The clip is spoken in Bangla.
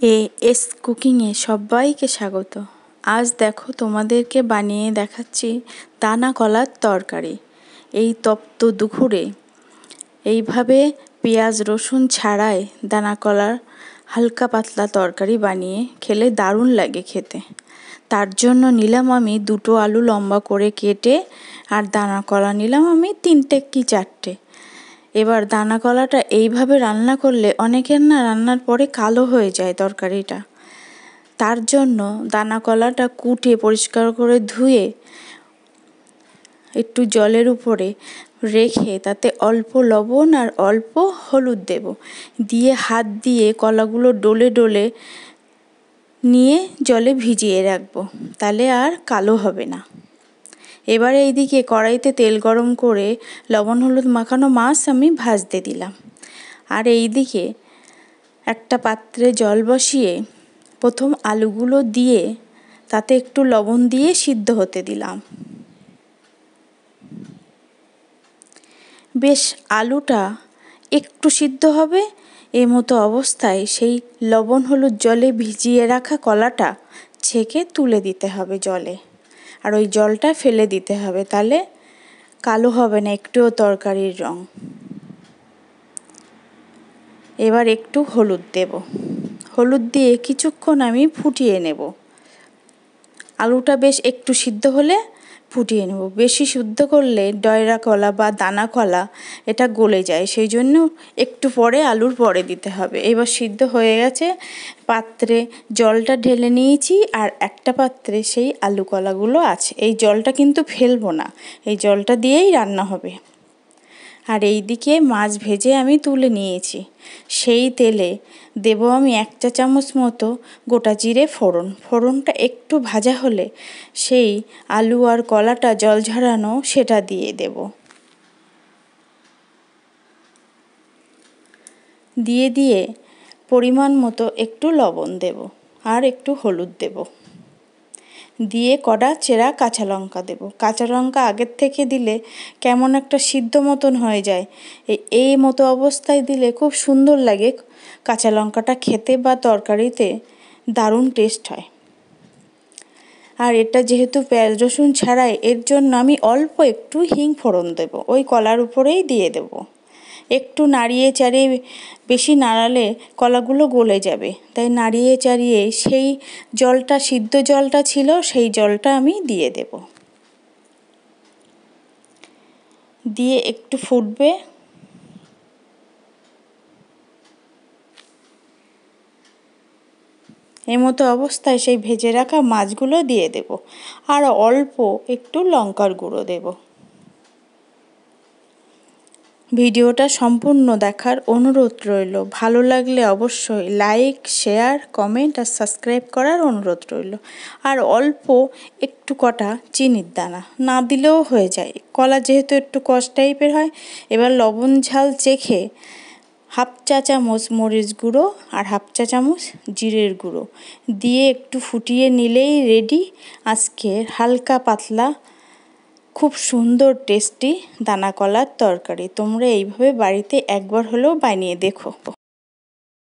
এস কুকিংয়ে সবাইকে স্বাগত। আজ দেখো তোমাদেরকে বানিয়ে দেখাচ্ছি দানা কলার তরকারি। এই তপ্ত দুপুরে এইভাবে পেঁয়াজ রসুন ছাড়াই দানা কলার হালকা পাতলা তরকারি বানিয়ে খেলে দারুণ লাগে খেতে। তার জন্য নিলাম আমি 2টো আলু লম্বা করে কেটে, আর দানা কলা নিলাম আমি 3টে কি 4টে। এবার দানা কলাটা এইভাবে রান্না করলে অনেকের না রান্নার পরে কালো হয়ে যায় তরকারিটা। তার জন্য দানা কলাটা কুটে পরিষ্কার করে ধুয়ে একটু জলের উপরে রেখে তাতে অল্প লবণ আর অল্প হলুদ দেব, দিয়ে হাত দিয়ে কলাগুলো ডলে ডলে নিয়ে জলে ভিজিয়ে রাখবো, তাহলে আর কালো হবে না। এবারে এইদিকে কড়াইতে তেল গরম করে লবণ হলুদ মাখানো মাছ আমি ভাজতে দিলাম। আর এইদিকে একটা পাত্রে জল বসিয়ে প্রথম আলুগুলো দিয়ে তাতে একটু লবণ দিয়ে সিদ্ধ হতে দিলাম। বেশ আলুটা একটু সিদ্ধ হবে, এই মতো অবস্থায় সেই লবণ হলুদ জলে ভিজিয়ে রাখা কলাটা ছেঁকে তুলে দিতে হবে জলে, আর ওই জলটা ফেলে দিতে হবে, তাহলে কালো হবে না একটুও তরকারির রং। এবার একটু হলুদ দেব, হলুদ দিয়ে কিছুক্ষণ আমি ফুটিয়ে নেব। আলুটা বেশ একটু সিদ্ধ হলে ফুটিয়ে নেব। বেশি সিদ্ধ করলে ডয়রা কলা বা দানা কলা এটা গলে যায়, সেই জন্য একটু পরে আলুর পরে দিতে হবে। এবার সিদ্ধ হয়ে গেছে, পাত্রে জলটা ঢেলে নিয়েছি, আর একটা পাত্রে সেই আলু কলাগুলো আছে। এই জলটা কিন্তু ফেলবো না, এই জলটা দিয়েই রান্না হবে। আর এই দিকে মাছ ভেজে আমি তুলে নিয়েছি। সেই তেলে দেব আমি 1 চা চামচ মতো গোটা জিরে ফোড়ন। ফোড়নটা একটু ভাজা হলে সেই আলু আর কলাটা জল ঝরানো সেটা দিয়ে দেব। দিয়ে পরিমাণ মতো একটু লবণ দেব, আর একটু হলুদ দেব, দিয়ে কটা চেরা কাঁচা লঙ্কা দেব। কাঁচা লঙ্কা আগের থেকে দিলে কেমন একটা সিদ্ধ মতন হয়ে যায়, এই মতো অবস্থায় দিলে খুব সুন্দর লাগে কাঁচা লঙ্কাটা খেতে, বা তরকারিতে দারুণ টেস্ট হয়। আর এটা যেহেতু পেঁয়াজ রসুন ছাড়াই, এর জন্য আমি অল্প একটু হিং ফোড়ন দেব, ওই কলার উপরেই দিয়ে দেব। একটু নাড়িয়ে চাড়িয়ে, বেশি নাড়ালে কলাগুলো গলে যাবে, তাই নাড়িয়ে চাড়িয়ে সেই জলটা, সিদ্ধ জলটা ছিল সেই জলটা আমি দিয়ে দেব। দিয়ে একটু ফুটবে, এই মতো অবস্থায় সেই ভেজে রাখা মাছগুলো দিয়ে দেব, আর অল্প একটু লঙ্কার গুঁড়ো দেব। ভিডিওটা সম্পূর্ণ দেখার অনুরোধ রইল। ভালো লাগলে অবশ্যই লাইক, শেয়ার, কমেন্ট আর সাবস্ক্রাইব করার অনুরোধ রইল। আর অল্প একটু কটা চিনির দানা না দিলেও হয়ে যায়, কলা যেহেতু একটু কষ টাইপের হয়। এবার লবণ ঝাল চেখে 1/2 চা চামচ মরিচ গুঁড়ো আর 1/2 চা চামচ জিরের গুঁড়ো দিয়ে একটু ফুটিয়ে নিলেই রেডি আজকের হালকা পাতলা খুব সুন্দর টেস্টি দানা কলার তরকারি। তোমরা এইভাবে বাড়িতে একবার হলেও বানিয়ে দেখো।